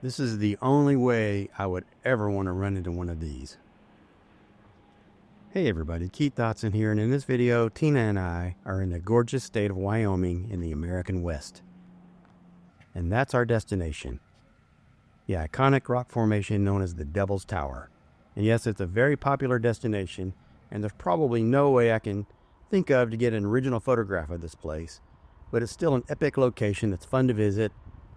This is the only way I would ever want to run into one of these. Hey everybody, Keith Dotson here, and in this video, Tina and I are in the gorgeous state of Wyoming in the American West. And that's our destination. The iconic rock formation known as the Devil's Tower. And yes, it's a very popular destination, and there's probably no way I can think of to get an original photograph of this place. But it's still an epic location that's fun to visit,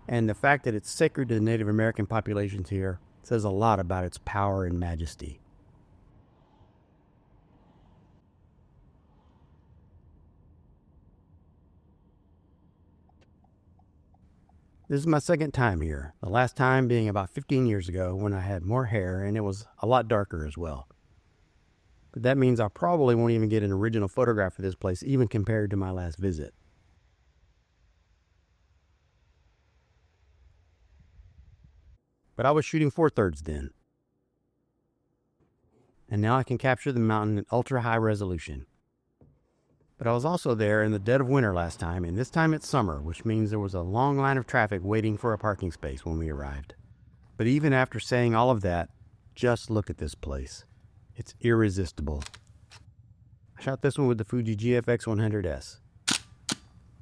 and the fact that it's sacred to the Native American populations here says a lot about its power and majesty. This is my second time here, the last time being about 15 years ago when I had more hair and it was a lot darker as well. But that means I probably won't even get an original photograph of this place even compared to my last visit. But I was shooting 4/3 then. And now I can capture the mountain in ultra high resolution. But I was also there in the dead of winter last time, and this time it's summer, which means there was a long line of traffic waiting for a parking space when we arrived. But even after saying all of that, just look at this place. It's irresistible. I shot this one with the Fuji GFX 100S.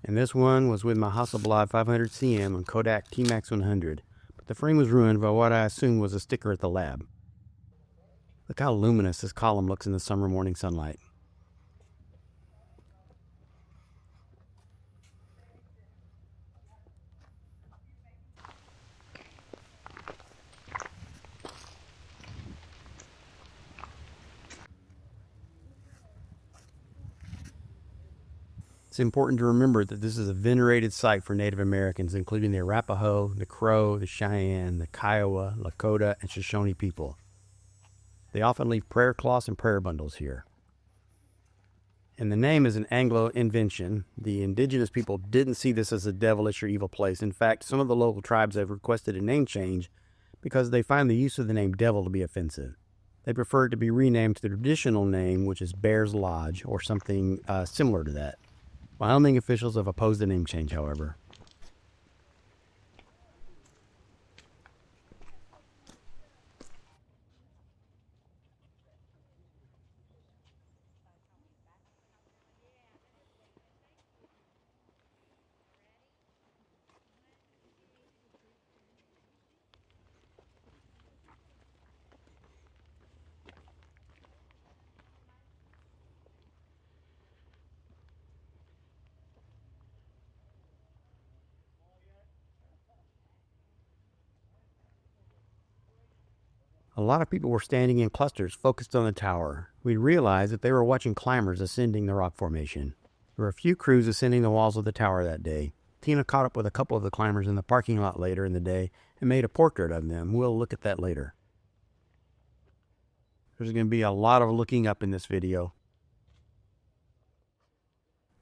And this one was with my Hasselblad 500cm on Kodak T-Max 100, but the frame was ruined by what I assumed was a sticker at the lab. Look how luminous this column looks in the summer morning sunlight. It's important to remember that this is a venerated site for Native Americans, including the Arapaho, the Crow, the Cheyenne, the Kiowa, Lakota, and Shoshone people. They often leave prayer cloths and prayer bundles here. And the name is an Anglo invention. The indigenous people didn't see this as a devilish or evil place. In fact, some of the local tribes have requested a name change because they find the use of the name devil to be offensive. They prefer it to be renamed to the traditional name, which is Bear's Lodge, or something similar to that. Wyoming officials have opposed the name change, however. A lot of people were standing in clusters focused on the tower. We realized that they were watching climbers ascending the rock formation. There were a few crews ascending the walls of the tower that day. Tina caught up with a couple of the climbers in the parking lot later in the day and made a portrait of them. We'll look at that later. There's going to be a lot of looking up in this video.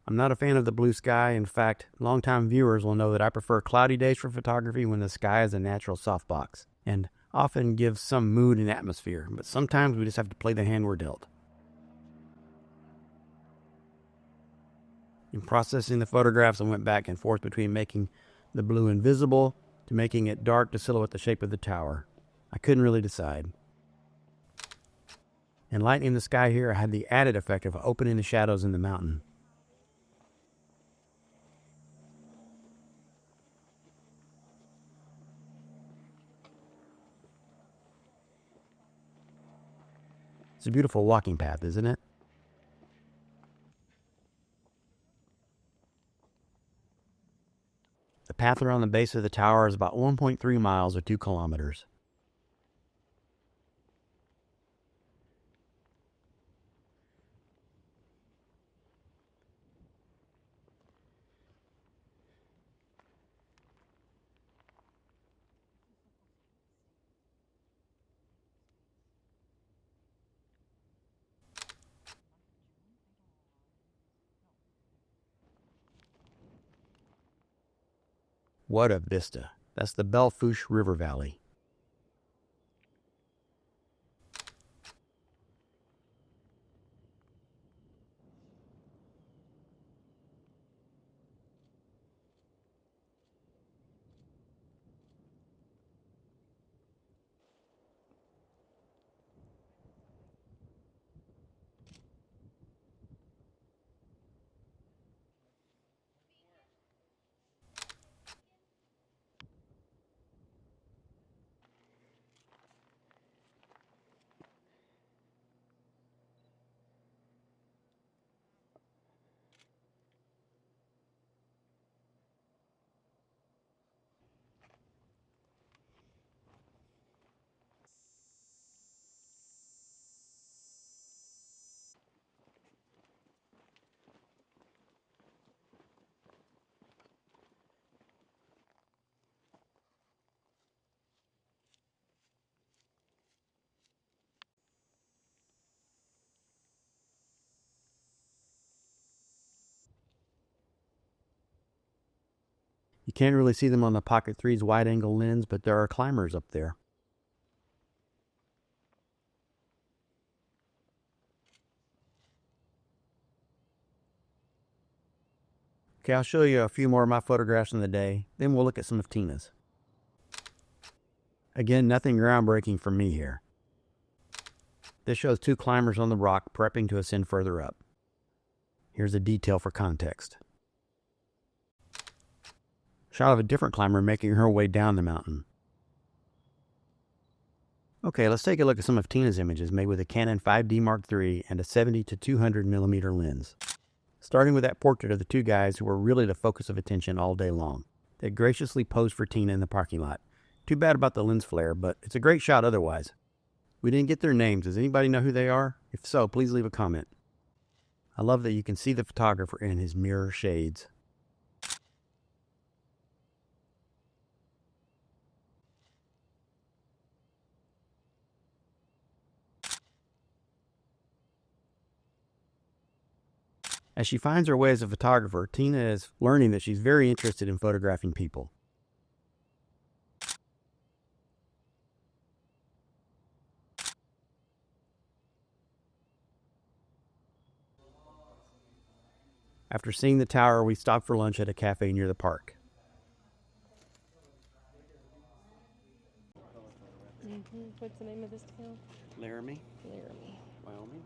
I'm not a fan of the blue sky. In fact, longtime viewers will know that I prefer cloudy days for photography when the sky is a natural softbox, and often gives some mood and atmosphere, but sometimes we just have to play the hand we're dealt. In processing the photographs, I went back and forth between making the blue invisible to making it dark to silhouette the shape of the tower. I couldn't really decide. In lightening the sky here, I had the added effect of opening the shadows in the mountain. It's a beautiful walking path, isn't it? The path around the base of the tower is about 1.3 miles or 2 kilometers. What a vista. That's the Belle Fourche River Valley. can't really see them on the Pocket 3's wide-angle lens, but there are climbers up there. Okay, I'll show you a few more of my photographs in the day, then we'll look at some of Tina's. Again, nothing groundbreaking for me here. This shows two climbers on the rock prepping to ascend further up. Here's a detail for context. Shot of a different climber making her way down the mountain. Okay, let's take a look at some of Tina's images made with a Canon 5D Mark III and a 70 to 200 millimeter lens. Starting with that portrait of the two guys who were really the focus of attention all day long. They graciously posed for Tina in the parking lot. Too bad about the lens flare, but it's a great shot otherwise. We didn't get their names. Does anybody know who they are? If so, please leave a comment. I love that you can see the photographer in his mirror shades. As she finds her way as a photographer, Tina is learning that she's very interested in photographing people. After seeing the tower, we stopped for lunch at a cafe near the park. What's the name of this town? Laramie, Laramie. Wyoming.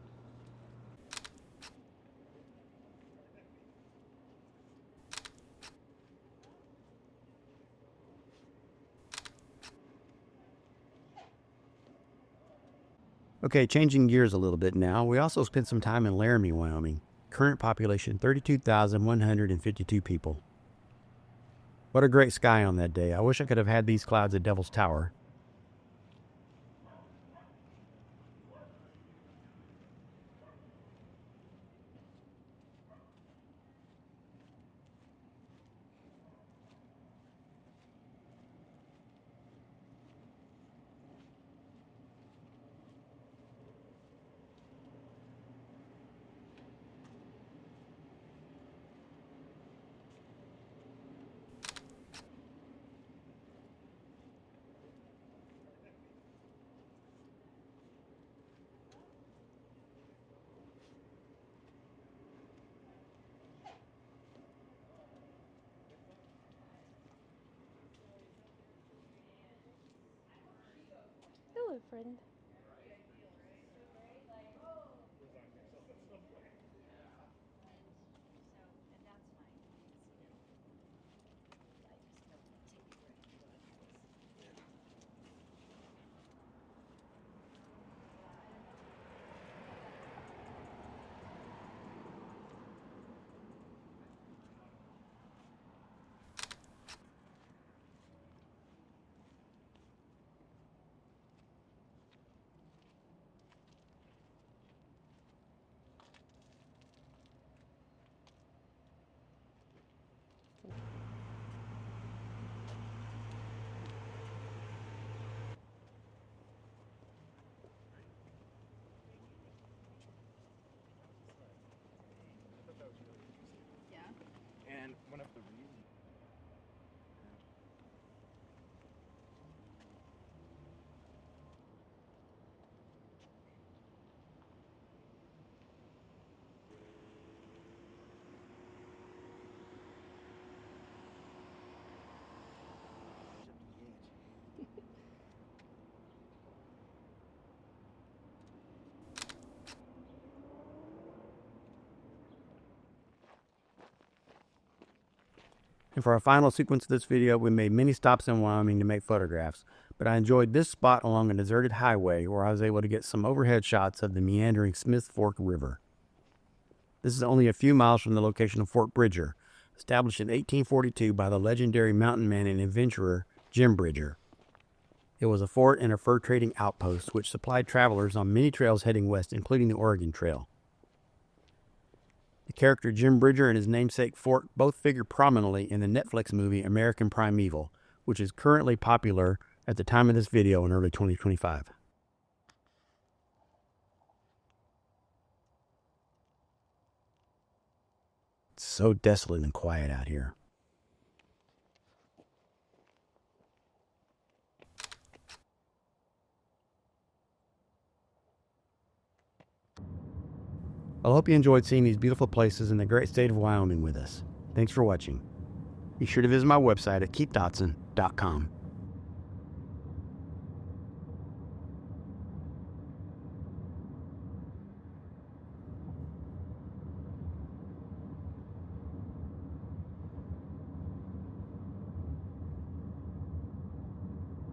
Okay, changing gears a little bit now, we also spent some time in Laramie, Wyoming. Current population 32,152 people. What a great sky on that day. I wish I could have had these clouds at Devil's Tower. Hello, friend. And one of the reasons. And for our final sequence of this video, we made many stops in Wyoming to make photographs, but I enjoyed this spot along a deserted highway where I was able to get some overhead shots of the meandering Smith Fork River. This is only a few miles from the location of Fort Bridger, established in 1842 by the legendary mountain man and adventurer Jim Bridger. It was a fort and a fur trading outpost which supplied travelers on many trails heading west, including the Oregon Trail. The character Jim Bridger and his namesake fort both figure prominently in the Netflix movie American Primeval, which is currently popular at the time of this video in early 2025. It's so desolate and quiet out here. I hope you enjoyed seeing these beautiful places in the great state of Wyoming with us. Thanks for watching. Be sure to visit my website at keithdotson.com.